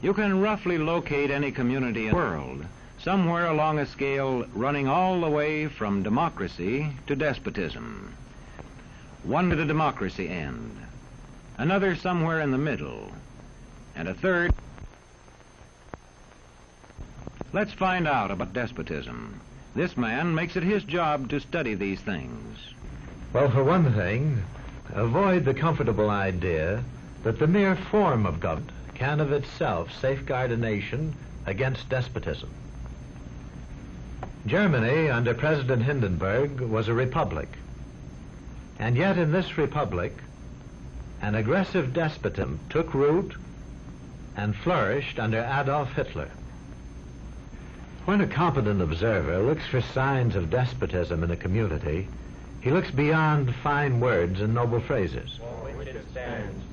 You can roughly locate any community in the world, somewhere along a scale running all the way from democracy to despotism. One to the democracy end, another somewhere in the middle, and a third. Let's find out about despotism. This man makes it his job to study these things. Well, for one thing, avoid the comfortable idea that the mere form of government can of itself safeguard a nation against despotism. Germany, under President Hindenburg, was a republic. And yet in this republic, an aggressive despotism took root and flourished under Adolf Hitler. When a competent observer looks for signs of despotism in a community, he looks beyond fine words and noble phrases. For which it stands,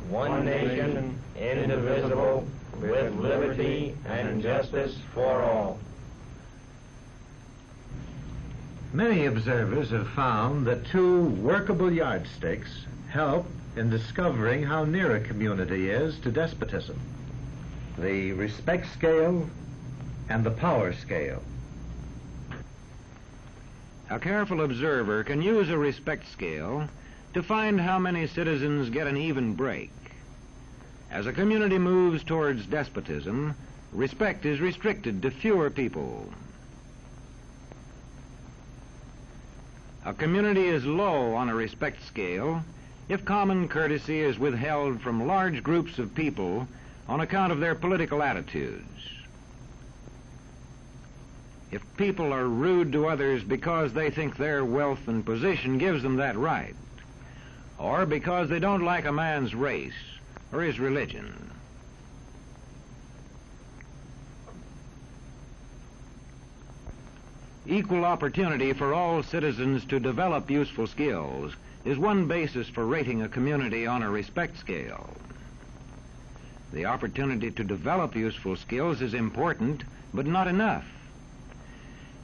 one nation, indivisible, with liberty and justice for all. Many observers have found that two workable yardsticks help in discovering how near a community is to despotism: the respect scale and the power scale. A careful observer can use a respect scale to find how many citizens get an even break. As a community moves towards despotism, respect is restricted to fewer people. A community is low on a respect scale if common courtesy is withheld from large groups of people on account of their political attitudes. If people are rude to others because they think their wealth and position gives them that right, or because they don't like a man's race or his religion. Equal opportunity for all citizens to develop useful skills is one basis for rating a community on a respect scale. The opportunity to develop useful skills is important, but not enough.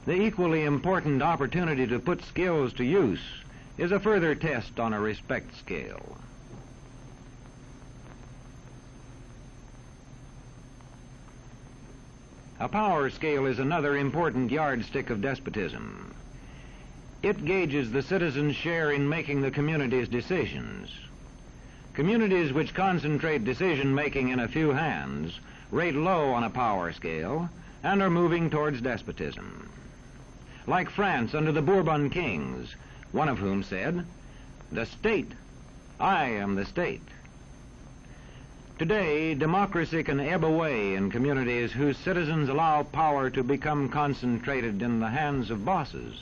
The equally important opportunity to put skills to use is a further test on a respect scale. A power scale is another important yardstick of despotism. It gauges the citizens' share in making the community's decisions. Communities which concentrate decision-making in a few hands rate low on a power scale and are moving towards despotism. Like France under the Bourbon kings, one of whom said, "The state, I am the state." Today, democracy can ebb away in communities whose citizens allow power to become concentrated in the hands of bosses.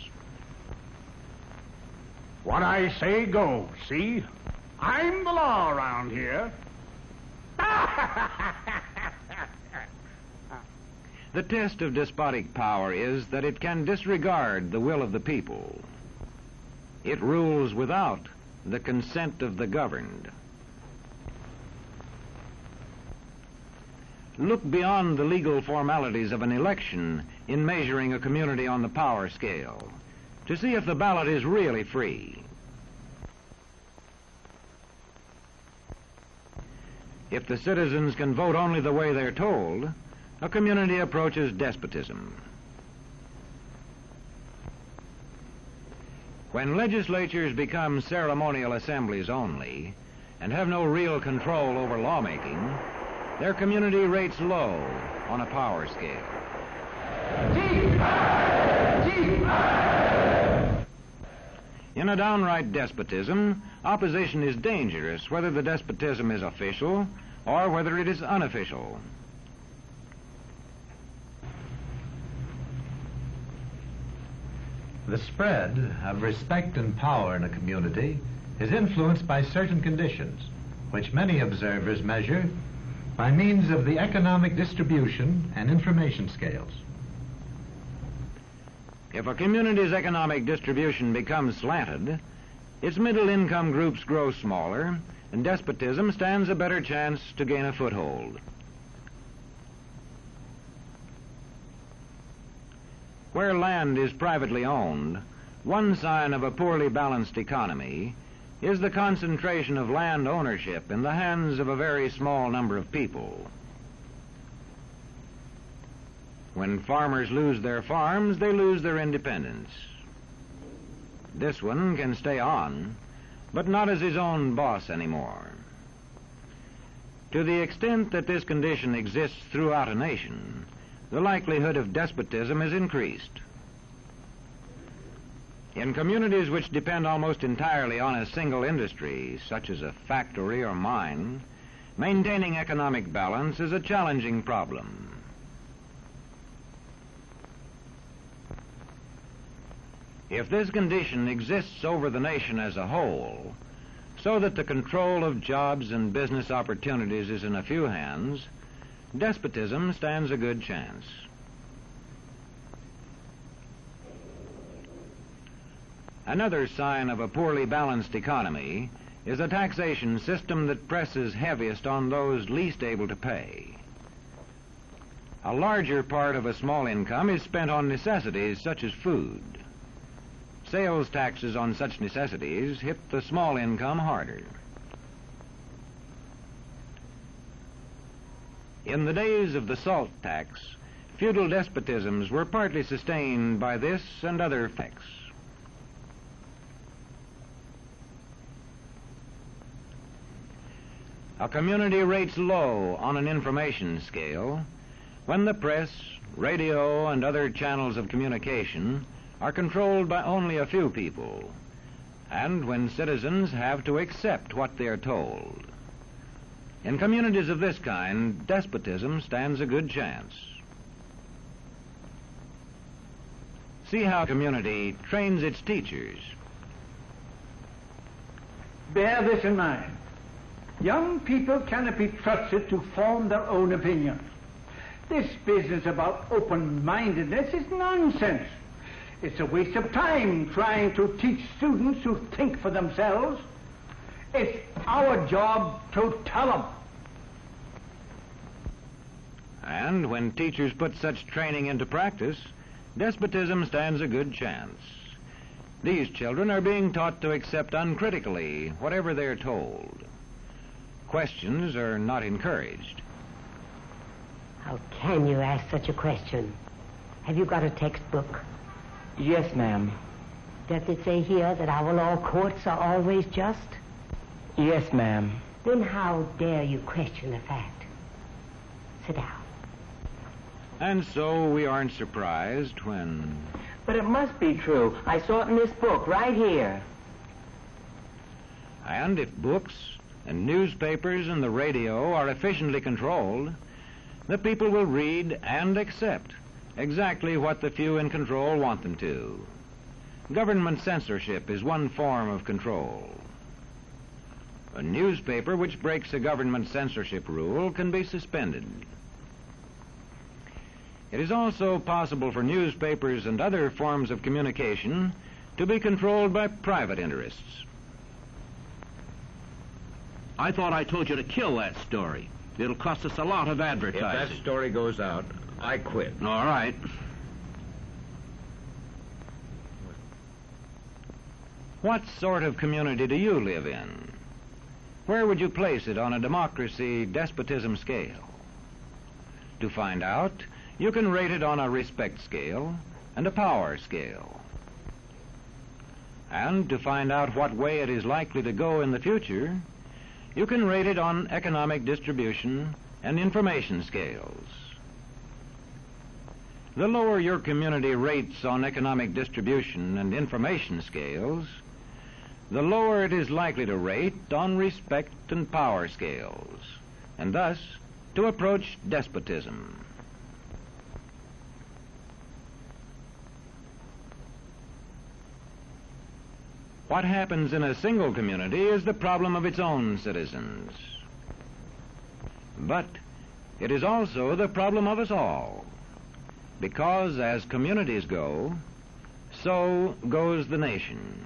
What I say goes, see? I'm the law around here. The test of despotic power is that it can disregard the will of the people. It rules without the consent of the governed. Look beyond the legal formalities of an election in measuring a community on the power scale to see if the ballot is really free. If the citizens can vote only the way they're told, a community approaches despotism. When legislatures become ceremonial assemblies only and have no real control over lawmaking, their community rates low on a power scale. In a downright despotism, opposition is dangerous, whether the despotism is official or whether it is unofficial. The spread of respect and power in a community is influenced by certain conditions, which many observers measure by means of the economic distribution and information scales. If a community's economic distribution becomes slanted, its middle-income groups grow smaller, and despotism stands a better chance to gain a foothold. Where land is privately owned, one sign of a poorly balanced economy is the concentration of land ownership in the hands of a very small number of people. When farmers lose their farms, they lose their independence. This one can stay on, but not as his own boss anymore. To the extent that this condition exists throughout a nation, the likelihood of despotism is increased. In communities which depend almost entirely on a single industry, such as a factory or mine, maintaining economic balance is a challenging problem. If this condition exists over the nation as a whole, so that the control of jobs and business opportunities is in a few hands, despotism stands a good chance. Another sign of a poorly balanced economy is a taxation system that presses heaviest on those least able to pay. A larger part of a small income is spent on necessities such as food. Sales taxes on such necessities hit the small income harder. In the days of the salt tax, feudal despotisms were partly sustained by this and other effects. A community rates low on an information scale when the press, radio, and other channels of communication are controlled by only a few people, and when citizens have to accept what they are told. In communities of this kind, despotism stands a good chance. See how a community trains its teachers. Bear this in mind. Young people cannot be trusted to form their own opinions. This business about open-mindedness is nonsense. It's a waste of time trying to teach students to think for themselves. It's our job to tell them. And when teachers put such training into practice, despotism stands a good chance. These children are being taught to accept uncritically whatever they're told. Questions are not encouraged. How can you ask such a question? Have you got a textbook? Yes, ma'am. Does it say here that our law courts are always just? Yes, ma'am. Then how dare you question the fact? Sit down. And so we aren't surprised when... But it must be true. I saw it in this book right here. And if books and newspapers and the radio are efficiently controlled, the people will read and accept exactly what the few in control want them to. Government censorship is one form of control. A newspaper which breaks a government censorship rule can be suspended. It is also possible for newspapers and other forms of communication to be controlled by private interests. I thought I told you to kill that story. It'll cost us a lot of advertising. If that story goes out, I quit. All right. What sort of community do you live in? Where would you place it on a democracy-despotism scale? To find out, you can rate it on a respect scale and a power scale. And to find out what way it is likely to go in the future, you can rate it on economic distribution and information scales. The lower your community rates on economic distribution and information scales, the lower it is likely to rate on respect and power scales, and thus to approach despotism. What happens in a single community is the problem of its own citizens. But it is also the problem of us all, because as communities go, so goes the nation.